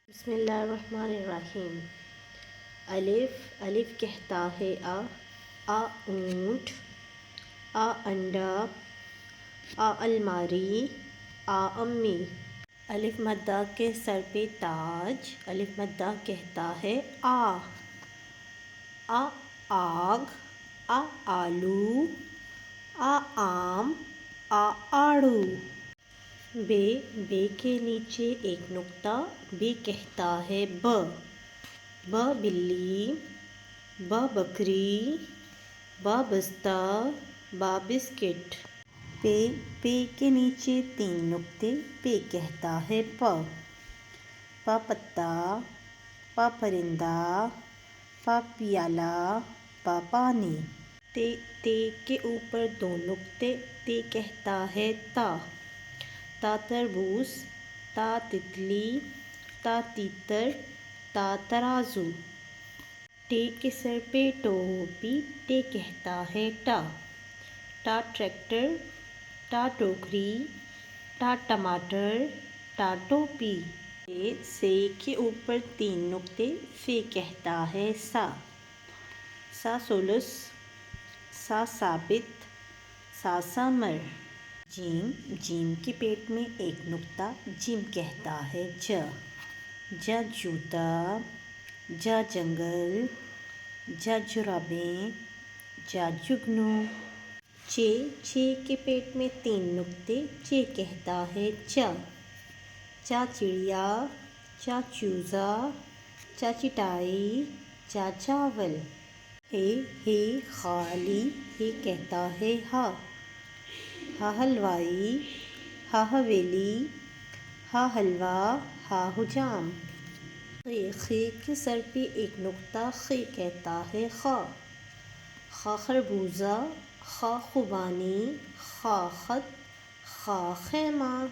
بسم اللہ الرحمن الرحیم۔ الف کہتا ہے آ اونٹ، آ انڈا، آ الماری، آ امی۔ الف مدہ کے سر پہ تاج، الف مدہ کہتا ہے آ آگ، آ آلو، آ آم، آ آڑو۔ بے کے نیچے ایک نقطہ، بے کہتا ہے ب بلی، بکری، بستہ، بسکٹ۔ پے کے نیچے تین نقطے، پے کہتا ہے پ پتا، پرندہ، پیالہ، پانی۔ تے کے اوپر دو نقطے، تے کہتا ہے تا تربوز، تتلی، تیتر، ترازو۔ ٹے کے سر پہ ٹوپی، ٹے کہتا ہے ٹا ٹریکٹر، ٹوکری، ٹماٹر، ٹوپی۔ سے کے اوپر تین نقطے، فے کہتا ہے سا ثالث، ثابت، ثمر۔ جیم کے پیٹ میں ایک نقطہ، جیم کہتا ہے جوتا، جنگل، جرابیں، جگنو۔ چے کے پیٹ میں تین نقطے، چے کہتا ہے چڑیا، چوزا، چٹائی، چاول۔ ہے خالی، ہے کہتا ہے ہا حلوائی، حویلی، حلوہ، حجام۔ خے کے سر پہ ایک نقطہ، خے کہتا ہے خا خربوزہ، خوبانی، خط، خیمہ۔